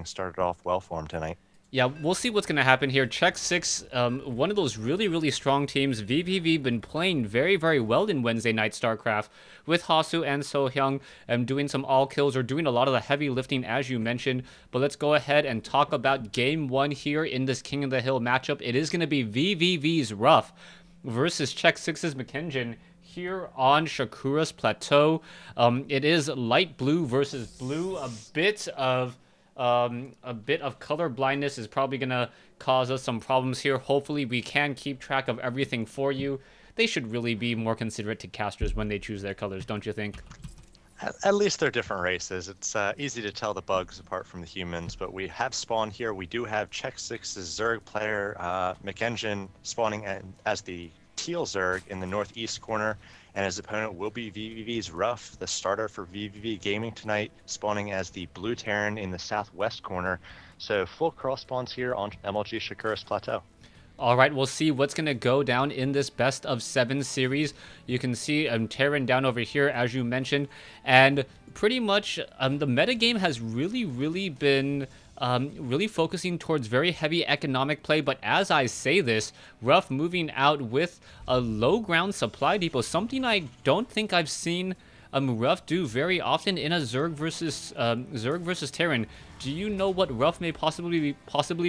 started off well for him tonight. Yeah, we'll see what's going to happen here. xSix, one of those really, really strong teams. vVv been playing very, very well in Wednesday night StarCraft with Hasu and Sohyung doing some all kills or doing a lot of the heavy lifting as you mentioned. But let's go ahead and talk about game one here in this King of the Hill matchup. It is going to be vVv's Rough versus xSix's McKinnon here on Shakura's Plateau. It is light blue versus blue. A bit of color blindness is probably going to cause us some problems here. Hopefully we can keep track of everything for you. They should really be more considerate to casters when they choose their colors, don't you think? At least they're different races. It's easy to tell the bugs apart from the humans, but we have spawned here. We do have xSix's Zerg player, McKinnon, spawning as the teal Zerg in the northeast corner, and his opponent will be vVv's Rough, the starter for vVv Gaming tonight, spawning as the blue Terran in the southwest corner. So full cross spawns here on MLG Shakura's Plateau. All right, we'll see what's going to go down in this best of 7 series. You can see Terran down over here, as you mentioned. And pretty much the metagame has really been really focusing towards very heavy economic play. But as I say this, Rough moving out with a low ground supply depot, something I don't think I've seen Rough do very often in a Zerg versus Terran. Do you know what Rough may possibly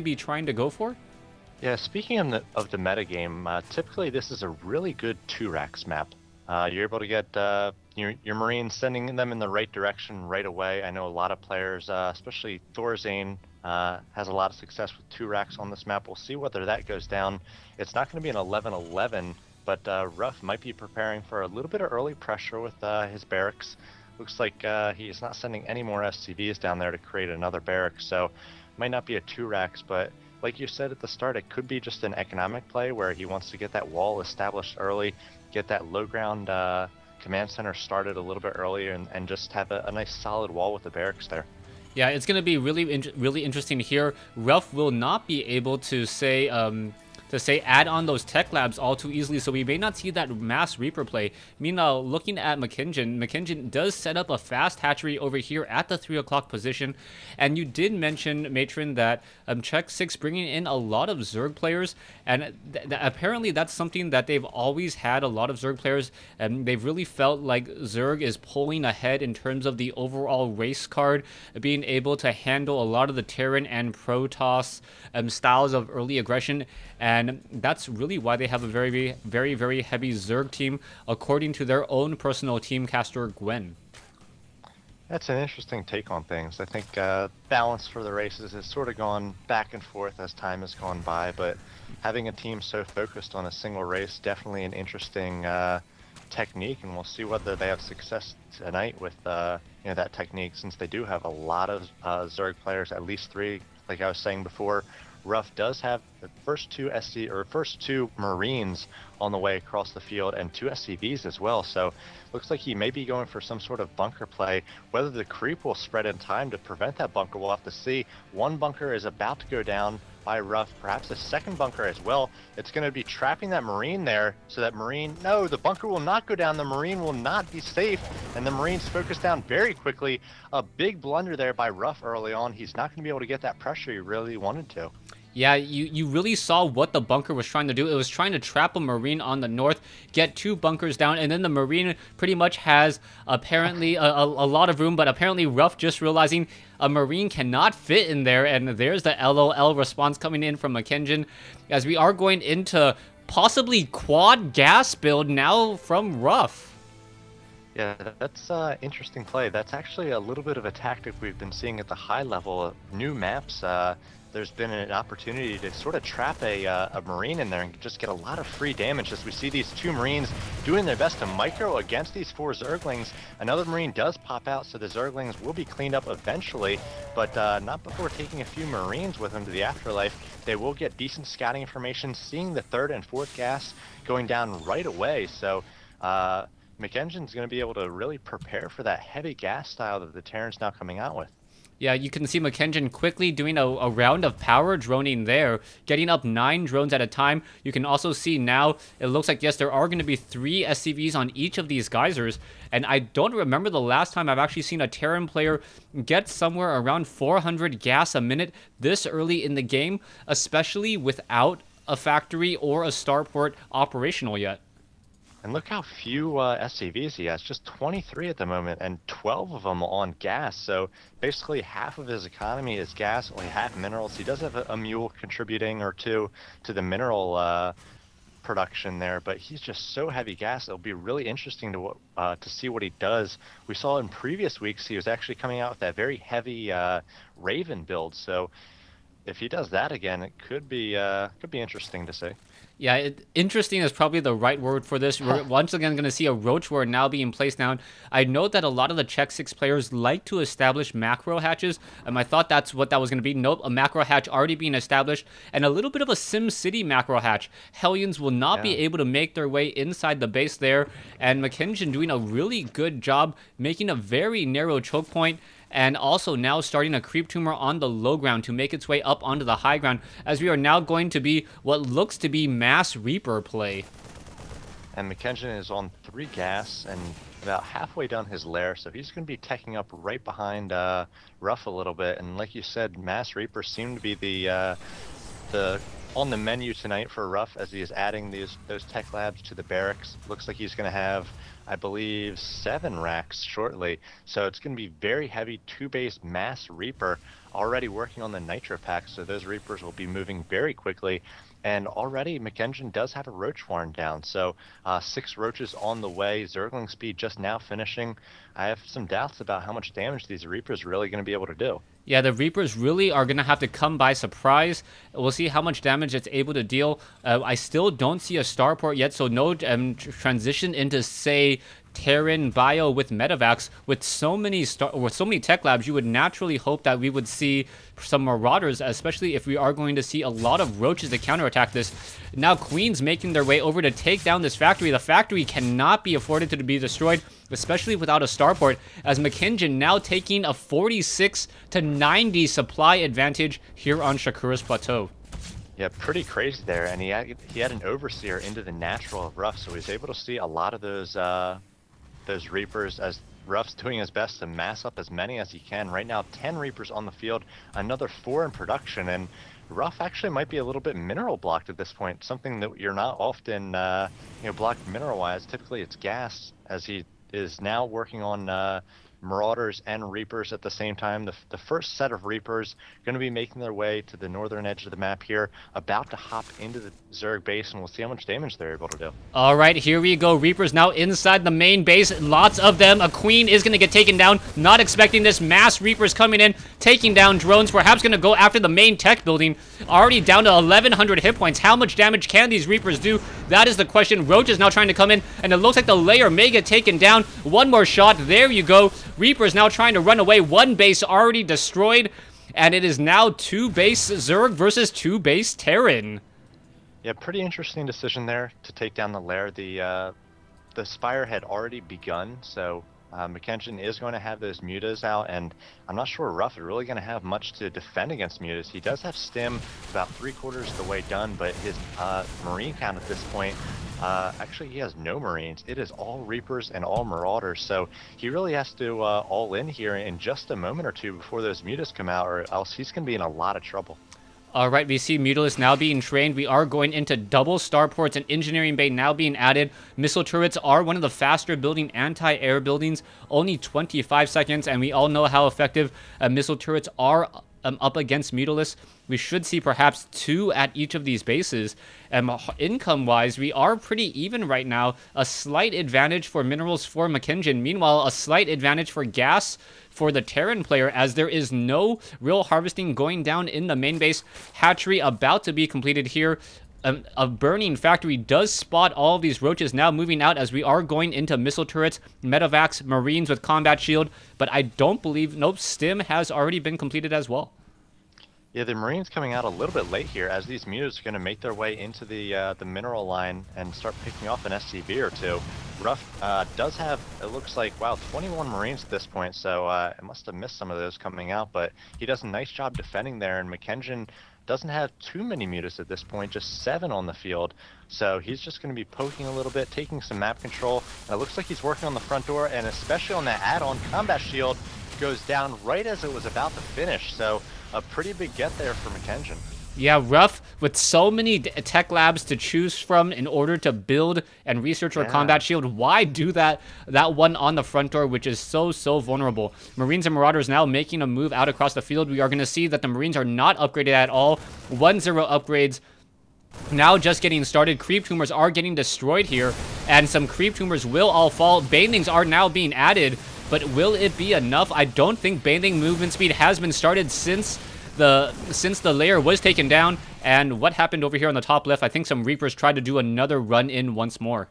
be trying to go for? Yeah, speaking of the metagame, typically this is a really good 2-Rax map. You're able to get your Marines sending them in the right direction right away. I know a lot of players, especially Thorzane, has a lot of success with 2-Rax on this map. We'll see whether that goes down. It's not going to be an 11-11, but Rough might be preparing for a little bit of early pressure with his barracks. Looks like he's not sending any more SCVs down there to create another barracks, so might not be a 2-Rax, but like you said at the start, it could be just an economic play where he wants to get that wall established early, get that low ground command center started a little bit earlier, and just have a nice solid wall with the barracks there. Yeah, it's going to be really interesting here. Rough will not be able to say add on those tech labs all too easily, so we may not see that mass Reaper play. Meanwhile, looking at McKinnon does set up a fast hatchery over here at the 3 o'clock position. And you did mention, Matron, that xSix bringing in a lot of Zerg players, and apparently that's something that they've always had, a lot of Zerg players, and they've really felt like Zerg is pulling ahead in terms of the overall race card, being able to handle a lot of the Terran and Protoss styles of early aggression. And that's really why they have a very heavy Zerg team, according to their own personal team caster, Gwen. That's an interesting take on things. I think balance for the races has sort of gone back and forth as time has gone by, but having a team so focused on a single race, definitely an interesting technique, and we'll see whether they have success tonight with that technique, since they do have a lot of Zerg players, at least 3, like I was saying before. Rough does have the first two Marines on the way across the field, and 2 SCVs as well. So looks like he may be going for some sort of bunker play. Whether the creep will spread in time to prevent that bunker, we'll have to see. One bunker is about to go down by Rough, perhaps a second bunker as well. It's going to be trapping that Marine there, so that Marine, no, the bunker will not go down, the Marine will not be safe, and the Marines focus down very quickly. A big blunder there by Rough early on. He's not going to be able to get that pressure he really wanted to. Yeah, you really saw what the bunker was trying to do. It was trying to trap a Marine on the north, get 2 bunkers down, and then the Marine pretty much has apparently a lot of room, but apparently Rough just realizing a Marine cannot fit in there, and there's the LOL response coming in from McKinnon, as we are going into possibly quad gas build now from Rough. Yeah, that's interesting play. That's actually a little bit of a tactic we've been seeing at the high level. New maps, there's been an opportunity to sort of trap a Marine in there and just get a lot of free damage, as we see these 2 Marines doing their best to micro against these 4 Zerglings. Another Marine does pop out, so the Zerglings will be cleaned up eventually, but not before taking a few Marines with them to the afterlife. They will get decent scouting information, seeing the 3rd and 4th gas going down right away. So McKinnon's going to be able to really prepare for that heavy gas style that the Terran's now coming out with. Yeah, you can see McKengen quickly doing a round of power droning there, getting up 9 drones at a time. You can also see now, it looks like, yes, there are going to be 3 SCVs on each of these geysers. And I don't remember the last time I've actually seen a Terran player get somewhere around 400 gas a minute this early in the game, especially without a factory or a starport operational yet. And look how few SCVs he has, just 23 at the moment, and 12 of them on gas. So basically half of his economy is gas, only half minerals. He does have a mule contributing or two to the mineral production there, but he's just so heavy gas. It'll be really interesting to see what he does. We saw in previous weeks he was actually coming out with that very heavy Raven build. So if he does that again, it could be interesting to see. Yeah, interesting is probably the right word for this. We're once again going to see a roach ward now being placed down. I know that a lot of the xSix players like to establish macro hatches. I thought that's what that was going to be. Nope, a macro hatch already being established, and a little bit of a Sim City macro hatch. Hellions will not be able to make their way inside the base there, and McKengen doing a really good job making a very narrow choke point. And also now starting a creep tumor on the low ground to make its way up onto the high ground, as we are now going to be what looks to be mass Reaper play. And McKengen is on 3 gas and about halfway down his lair, so he's going to be teching up right behind Ruff a little bit. And like you said, mass Reapers seem to be the on the menu tonight for Ruff, as he is adding those tech labs to the barracks. Looks like he's going to have, I believe, 7 racks shortly. So it's going to be very heavy 2-base mass Reaper, already working on the Nitro pack. So those Reapers will be moving very quickly. And already McKengen does have a roach warren down. So 6 roaches on the way. Zergling speed just now finishing. I have some doubts about how much damage these Reapers are really going to be able to do. Yeah, the Reapers really are going to have to come by surprise. We'll see how much damage it's able to deal. I still don't see a starport yet, so no transition into, say, Terran bio with Metavacs. With so many tech labs, you would naturally hope that we would see some Marauders, especially if we are going to see a lot of roaches to counterattack this. Now Queens making their way over to take down this factory. The factory cannot be afforded to be destroyed, especially without a starport, as McKengen now taking a 46-90 supply advantage here on Shakura's Plateau. Yeah, pretty crazy there, and he had an overseer into the natural of Ruff, so he's able to see a lot of those Reapers, as Ruff's doing his best to mass up as many as he can. Right now, 10 Reapers on the field, another 4 in production, and Ruff actually might be a little bit mineral blocked at this point, something that you're not often blocked mineral-wise. Typically it's gas, as he is now working on Marauders and Reapers at the same time. The first set of Reapers going to be making their way to the northern edge of the map here, about to hop into the Zerg base, and we'll see how much damage they're able to do. All right, here we go. Reapers now inside the main base. Lots of them. A Queen is going to get taken down. Not expecting this. Mass Reapers coming in, taking down drones. Perhaps going to go after the main tech building. Already down to 1,100 hit points. How much damage can these Reapers do? That is the question. Roach is now trying to come in, and it looks like the layer may get taken down. One more shot. There you go. Reapers now trying to run away. 1 base already destroyed, and it is now 2 base Zerg versus 2 base Terran. Yeah, pretty interesting decision there to take down the lair. The Spire had already begun, so McKengen is going to have those mutas out, and I'm not sure Ruff is really going to have much to defend against mutas. He does have stim about 3/4 of the way done, but his marine count at this point, actually he has no marines. It is all Reapers and all Marauders, so he really has to all in here in just a moment or two before those mutas come out, or else he's going to be in a lot of trouble. All right, we see Mutalisk now being trained. We are going into double starports and engineering bay now being added. Missile turrets are one of the faster building anti-air buildings, only 25 seconds, and we all know how effective missile turrets are up against Mutalisk. We should see perhaps 2 at each of these bases. Income-wise, we are pretty even right now. A slight advantage for minerals for McKengen. Meanwhile, a slight advantage for gas for the Terran player, as there is no real harvesting going down in the main base. Hatchery about to be completed here. A burning factory does spot all of these roaches now moving out, as we are going into missile turrets, Metavacs, Marines with combat shield, but I don't believe, nope, Stim has already been completed as well. Yeah, the Marines coming out a little bit late here as these mutas are going to make their way into the mineral line and start picking off an SCV or two. Ruff does have, it looks like, wow, 21 Marines at this point, so it must have missed some of those coming out, but he does a nice job defending there, and McKenzie doesn't have too many mutas at this point, just 7 on the field, so he's just going to be poking a little bit, taking some map control, and it looks like he's working on the front door, and especially on that add-on combat shield, goes down right as it was about to finish, so a pretty big get there for McKenzie. Yeah, Ruff, with so many tech labs to choose from in order to build and research our combat shield, why do that one on the front door, which is so vulnerable? Marines and Marauders now making a move out across the field. We are going to see that the Marines are not upgraded at all. 1-0 upgrades. Now just getting started. Creep tumors are getting destroyed here, and some creep tumors will all fall. Banelings are now being added, but will it be enough? I don't think Baneling movement speed has been started since the layer was taken down. And what happened over here on the top left? I think some Reapers tried to do another run in once more.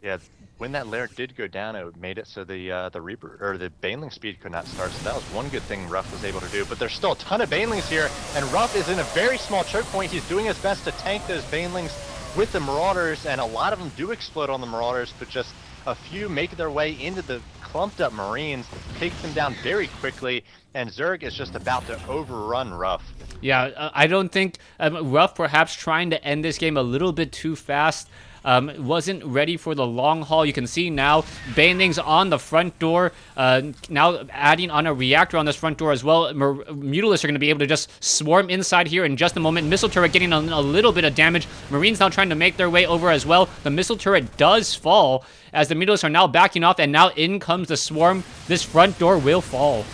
Yeah, when that layer did go down, it made it so the Reaper or the Baneling speed could not start. So that was one good thing Ruff was able to do. But there's still a ton of Banelings here, and Ruff is in a very small choke point. He's doing his best to tank those Banelings with the Marauders, and a lot of them do explode on the Marauders, but just a few make their way into the clumped up Marines, takes them down very quickly, and Zerg is just about to overrun Ruff. Yeah, I don't think Ruff perhaps trying to end this game a little bit too fast. Wasn't ready for the long haul. You can see now Banelings on the front door. Now adding on a reactor on this front door as well. Mutalisks are going to be able to just swarm inside here in just a moment. Missile turret getting a little bit of damage. Marines now trying to make their way over as well. The missile turret does fall as the Mutalisks are now backing off, and now in comes the swarm. This front door will fall.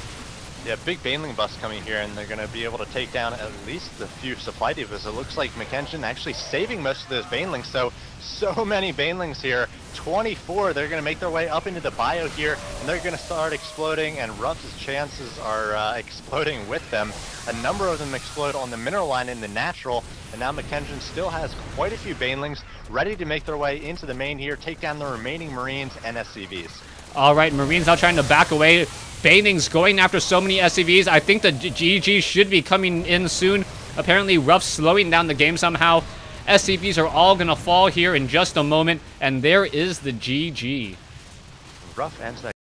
Yeah, big Baneling bust coming here, and they're going to be able to take down at least a few supply divas. It looks like McKenzie actually saving most of those Banelings, so many Banelings here. 24, they're going to make their way up into the bio here, and they're going to start exploding, and Ruff's chances are exploding with them. A number of them explode on the mineral line in the natural, and now McKenzie still has quite a few Banelings ready to make their way into the main here, take down the remaining Marines and SCVs. All right, Marines now trying to back away. Banelings going after so many SCVs. I think the GG should be coming in soon. Apparently, Ruff's slowing down the game somehow. SCVs are all going to fall here in just a moment, and there is the GG. Ruff ends that